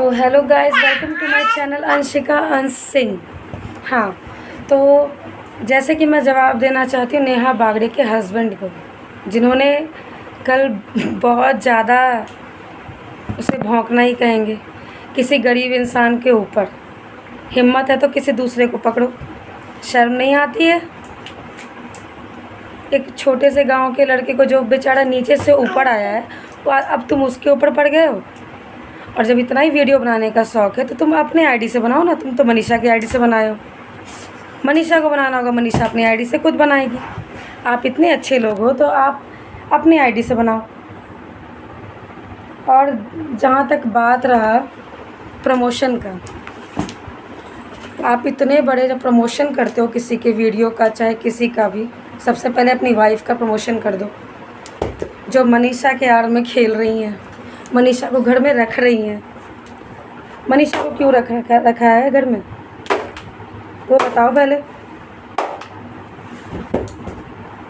तो hello guys, welcome to my channel Anshika Ansh Singh. हाँ, तो जैसे कि मैं जवाब देना चाहती हूँ नेहा बागड़े के हस्बैंड को, जिन्होंने कल बहुत ज़्यादा, उसे भौंकना ही कहेंगे, किसी गरीब इंसान के ऊपर। हिम्मत है तो किसी दूसरे को पकड़ो, शर्म नहीं आती है? एक छोटे से गांव के लड़के को जो बेचारा नीचे से ऊपर आया है, वो अब तुम उसके ऊपर पड़ गए हो। और जब इतना ही वीडियो बनाने का शौक़ है तो तुम अपने आईडी से बनाओ ना। तुम तो मनीषा की आईडी से बनाए हो। मनीषा को बनाना होगा, मनीषा अपनी आईडी से खुद बनाएगी। आप इतने अच्छे लोग हो तो आप अपनी आईडी से बनाओ। और जहाँ तक बात रहा प्रमोशन का, आप इतने बड़े जब प्रमोशन करते हो किसी के वीडियो का, चाहे किसी का भी, सबसे पहले अपनी वाइफ का प्रमोशन कर दो, जो मनीषा के आड़ में खेल रही हैं, मनीषा को घर में रख रही हैं। मनीषा को क्यों रखा है घर में, वो बताओ पहले।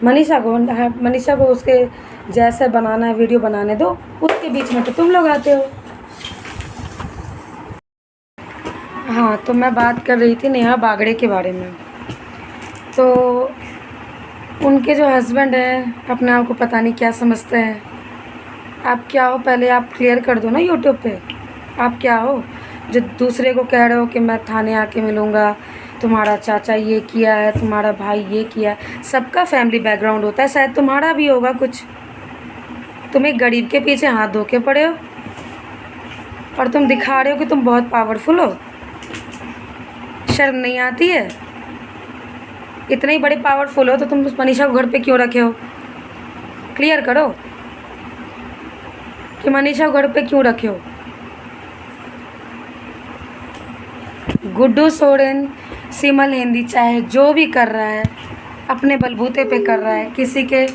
मनीषा को उसके जैसे बनाना है वीडियो बनाने दो, उसके बीच में तो तुम लोग आते हो। हाँ, तो मैं बात कर रही थी नेहा बागड़े के बारे में। तो उनके जो हस्बैंड हैं, अपने आप को पता नहीं क्या समझते हैं। आप क्या हो, पहले आप क्लियर कर दो ना यूट्यूब पे। आप क्या हो जो दूसरे को कह रहे हो कि मैं थाने आके मिलूँगा, तुम्हारा चाचा ये किया है, तुम्हारा भाई ये किया है। सबका फैमिली बैकग्राउंड होता है, शायद तुम्हारा भी होगा कुछ। तुम एक गरीब के पीछे हाथ धो के पड़े हो और तुम दिखा रहे हो कि तुम बहुत पावरफुल हो। शर्म नहीं आती है? इतने ही बड़े पावरफुल हो तो तुम उस मनीषा को घर पे क्यों रखे हो? क्लियर करो कि मनीषा को घर पे क्यों रखे हो। गुड्डू सोरेन, सिमल हिंदी, चाहे जो भी कर रहा है अपने बलबूते पे कर रहा है, किसी के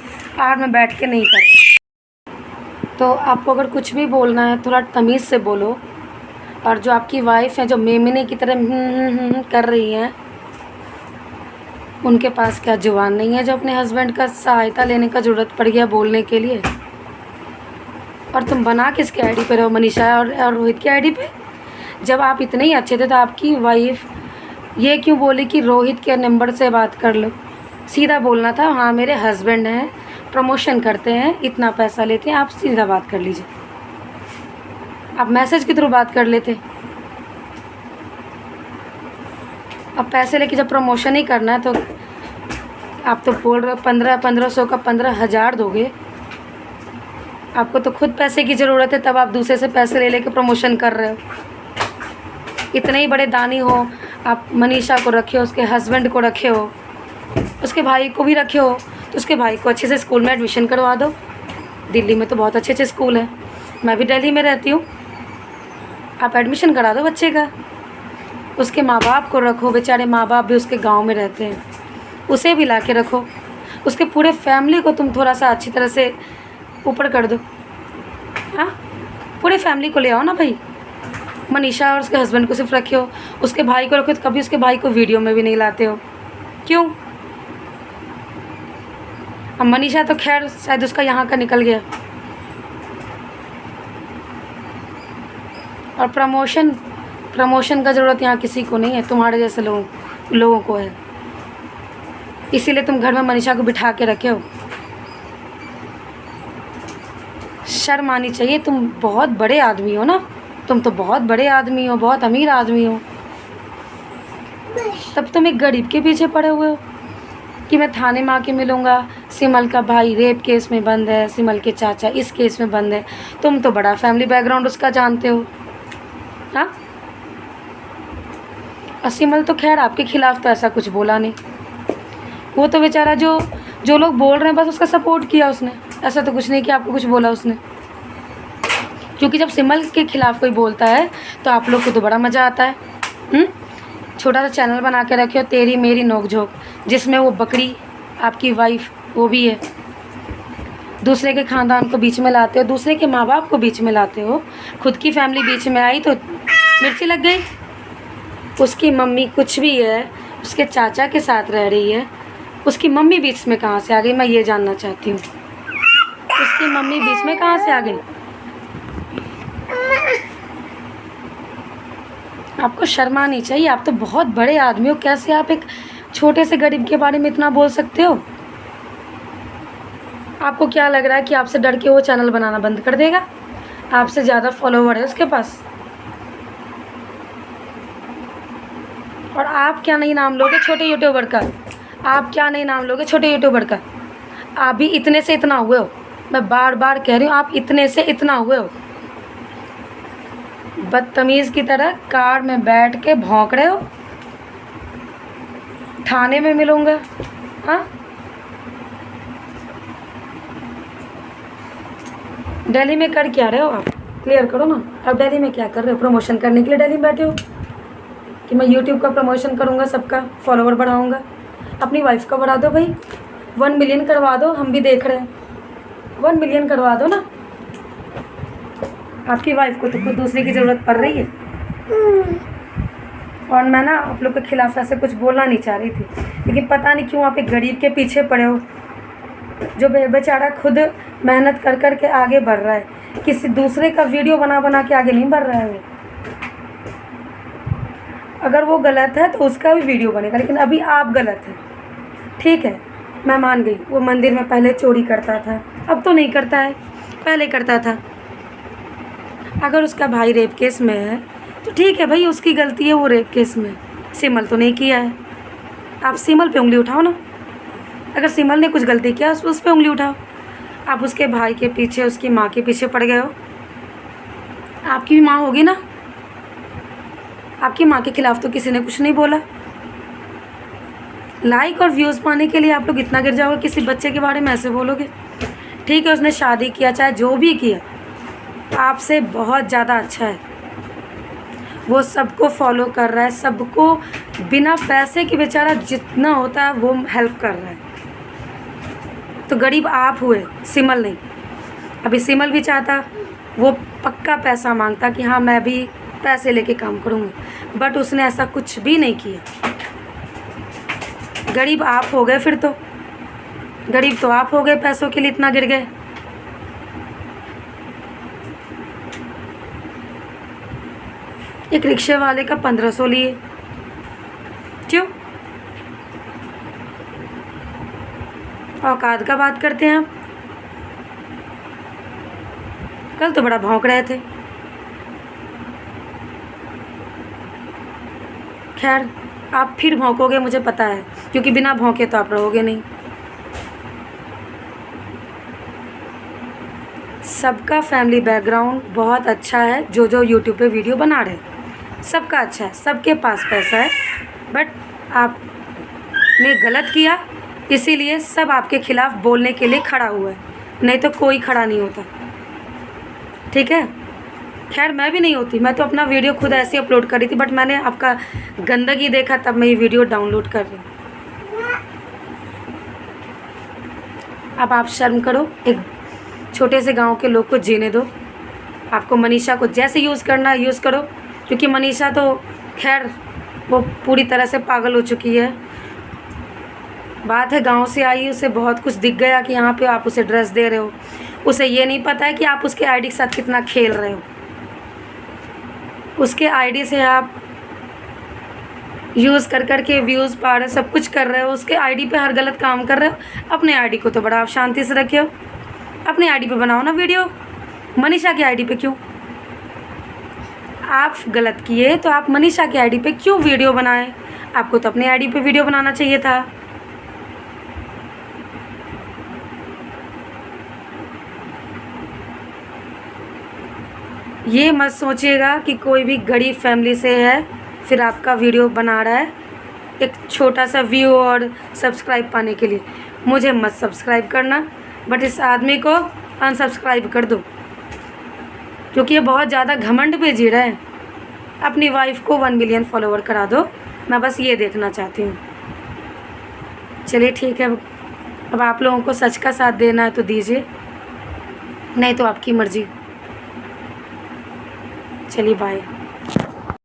आड़ में बैठ के नहीं कर रहा है। तो आपको अगर कुछ भी बोलना है थोड़ा तमीज़ से बोलो। और जो आपकी वाइफ है जो मेमने की तरह कर रही हैं, उनके पास क्या जुबान नहीं है जो अपने हस्बैंड का सहायता लेने का ज़रूरत पड़ गया बोलने के लिए? और तुम बना किसके आईडी पे रहो, मनीषा और रोहित की आईडी पे? जब आप इतने ही अच्छे थे तो आपकी वाइफ ये क्यों बोली कि रोहित के नंबर से बात कर लो? सीधा बोलना था, हाँ मेरे हस्बैंड हैं, प्रमोशन करते हैं, इतना पैसा लेते हैं, आप सीधा बात कर लीजिए। आप मैसेज के थ्रू बात कर लेते। अब पैसे लेके जब प्रमोशन ही करना है तो आप तो बोल रहे हो 1500 का 15,000 दोगे। आपको तो खुद पैसे की ज़रूरत है, तब आप दूसरे से पैसे ले लेके प्रमोशन कर रहे हो। इतने ही बड़े दानी हो, आप मनीषा को रखे हो, उसके हस्बैंड को रखे हो, उसके भाई को भी रखे हो, तो उसके भाई को अच्छे से स्कूल में एडमिशन करवा दो। दिल्ली में तो बहुत अच्छे अच्छे स्कूल हैं, मैं भी दिल्ली में रहती हूँ। आप एडमिशन करा दो बच्चे का। उसके माँ बाप को रखो, बेचारे माँ बाप भी उसके गांव में रहते हैं, उसे भी ला के रखो। उसके पूरे फैमिली को तुम थोड़ा सा अच्छी तरह से ऊपर कर दो। हाँ, पूरे फैमिली को ले आओ ना भाई। मनीषा और उसके हस्बैंड को सिर्फ रखे हो, उसके भाई को रखो तो कभी उसके भाई को वीडियो में भी नहीं लाते हो, क्यों? अब मनीषा तो खैर शायद उसका यहाँ का निकल गया। और प्रमोशन का ज़रूरत यहाँ किसी को नहीं है, तुम्हारे जैसे लोगों को है। इसीलिए तुम घर में मनीषा को बिठा के रखे हो। शर्म आनी चाहिए, तुम बहुत बड़े आदमी हो ना, तुम तो बहुत बड़े आदमी हो, बहुत अमीर आदमी हो, तब तुम एक गरीब के पीछे पड़े हुए हो कि मैं थाने में आके मिलूँगा। सिमल का भाई रेप केस में बंद है, सिमल के चाचा इस केस में बंद है। तुम तो बड़ा फैमिली बैकग्राउंड उसका जानते हो। हाँ, और सिमल तो खैर आपके खिलाफ़ तो ऐसा कुछ बोला नहीं। वो तो बेचारा जो लोग बोल रहे हैं बस उसका सपोर्ट किया उसने, ऐसा तो कुछ नहीं कि आपको कुछ बोला उसने। क्योंकि जब सिमल के खिलाफ़ कोई बोलता है तो आप लोग को तो बड़ा मज़ा आता है। छोटा सा चैनल बना के रखे हो, तेरी मेरी नोकझोंक, जिसमें वो बकरी आपकी वाइफ वो भी है। दूसरे के ख़ानदान को बीच में लाते हो, दूसरे के माँ बाप को बीच में लाते हो। खुद की फैमिली बीच में आई तो मिर्ची लग गई। उसकी मम्मी कुछ भी है, उसके चाचा के साथ रह रही है, उसकी मम्मी बीच में कहाँ से आ गई, मैं ये जानना चाहती हूँ। उसकी मम्मी बीच में कहाँ से आ गई? आपको शर्म आनी चाहिए। आप तो बहुत बड़े आदमी हो, कैसे आप एक छोटे से गरीब के बारे में इतना बोल सकते हो? आपको क्या लग रहा है कि आपसे डर के वो चैनल बनाना बंद कर देगा? आपसे ज़्यादा फॉलोवर है उसके पास। और आप क्या नहीं नाम लोगे छोटे यूट्यूबर का? आप क्या नहीं नाम लोगे छोटे यूट्यूबर का? आप भी इतने से इतना हुए हो। मैं बार बार कह रही हूँ, आप इतने से इतना हुए हो। बदतमीज़ की तरह कार में बैठ के भौंक रहे हो। थाने में मिलूँगा। हाँ, दिल्ली में कर क्या रहे हो आप? क्लियर करो ना। अब दिल्ली में क्या कर रहे हो? प्रमोशन करने के लिए दिल्ली में बैठे हो कि मैं यूट्यूब का प्रमोशन करूँगा, सबका फॉलोवर बढ़ाऊँगा? अपनी वाइफ का बढ़ा दो भाई, 1 मिलियन करवा दो। हम भी देख रहे हैं, 1 मिलियन करवा दो ना। आपकी वाइफ को तो खुद दूसरे की ज़रूरत पड़ रही है। और मैं ना आप लोग के खिलाफ ऐसे कुछ बोलना नहीं चाह रही थी, लेकिन पता नहीं क्यों आप एक गरीब के पीछे पड़े हो, जो बेचारा खुद मेहनत कर कर के आगे बढ़ रहा है। किसी दूसरे का वीडियो बना बना के आगे नहीं बढ़ रहा है वो। अगर वो गलत है तो उसका भी वीडियो बनेगा, लेकिन अभी आप गलत हैं। ठीक है, मैं मान गई। वो मंदिर में पहले चोरी करता था, अब तो नहीं करता है, पहले करता था। अगर उसका भाई रेप केस में है तो ठीक है भाई, उसकी गलती है वो रेप केस में। सिमल तो नहीं किया है, आप सिमल पे उंगली उठाओ ना। अगर सिमल ने कुछ गलती किया उस पर उंगली उठाओ। आप उसके भाई के पीछे, उसकी माँ के पीछे पड़ गए हो। आपकी भी माँ होगी ना, आपकी माँ के खिलाफ तो किसी ने कुछ नहीं बोला। लाइक और व्यूज़ पाने के लिए आप लोग इतना गिर जाओगे, किसी बच्चे के बारे में ऐसे बोलोगे? ठीक है, उसने शादी किया, चाहे जो भी किया, आपसे बहुत ज़्यादा अच्छा है। वो सबको फॉलो कर रहा है, सबको बिना पैसे के बेचारा जितना होता है वो हेल्प कर रहा है। तो गरीब आप हुए, सिमल नहीं। अभी सिमल भी चाहता, वो पक्का पैसा मांगता कि हाँ मैं भी पैसे लेके काम करूँगी, बट उसने ऐसा कुछ भी नहीं किया। गरीब आप हो गए, फिर तो गरीब तो आप हो गए, पैसों के लिए इतना गिर गए। एक रिक्शे वाले का 1500 लिए, क्यों? औकात का बात करते हैं आप। कल तो बड़ा भौंक रहे थे। खैर, आप फिर भौंकोगे मुझे पता है, क्योंकि बिना भौंके तो आप रहोगे नहीं। सबका फैमिली बैकग्राउंड बहुत अच्छा है, जो जो यूट्यूब पे वीडियो बना रहे, सबका अच्छा है, सबके पास पैसा है, बट आपने गलत किया, इसीलिए सब आपके खिलाफ बोलने के लिए खड़ा हुआ है, नहीं तो कोई खड़ा नहीं होता। ठीक है, खैर मैं भी नहीं होती, मैं तो अपना वीडियो खुद ऐसे अपलोड कर रही थी, बट मैंने आपका गंदगी देखा तब मैं ये वीडियो डाउनलोड कर रही हूँ। अब आप शर्म करो, एक छोटे से गांव के लोग को जीने दो। आपको मनीषा को जैसे यूज़ करना है यूज़ करो, क्योंकि मनीषा तो खैर वो पूरी तरह से पागल हो चुकी है। बात है गांव से आई, उसे बहुत कुछ दिख गया कि यहाँ पे आप उसे ड्रेस दे रहे हो, उसे ये नहीं पता है कि आप उसके आईडी के साथ कितना खेल रहे हो। उसके आईडी से आप यूज़ कर कर के व्यूज़ पा रहे, सब कुछ कर रहे हो, उसके आईडी पे हर गलत काम कर रहे हो। अपने आईडी को तो बड़ा आप शांति से रखे हो, अपने आईडी पे बनाओ ना वीडियो, मनीषा की आईडी पे क्यों? आप गलत किए तो आप मनीषा की आईडी पे क्यों वीडियो बनाएं? आपको तो अपने आईडी पे वीडियो बनाना चाहिए था। ये मत सोचिएगा कि कोई भी गरीब फैमिली से है फिर आपका वीडियो बना रहा है एक छोटा सा व्यू और सब्सक्राइब पाने के लिए। मुझे मत सब्सक्राइब करना, बट इस आदमी को अनसब्सक्राइब कर दो, क्योंकि ये बहुत ज़्यादा घमंड पे जी रहा है। अपनी वाइफ को 1 मिलियन फॉलोवर करा दो, मैं बस ये देखना चाहती हूँ। चलिए ठीक है, अब आप लोगों को सच का साथ देना है तो दीजिए, नहीं तो आपकी मर्ज़ी। चलिए बाय।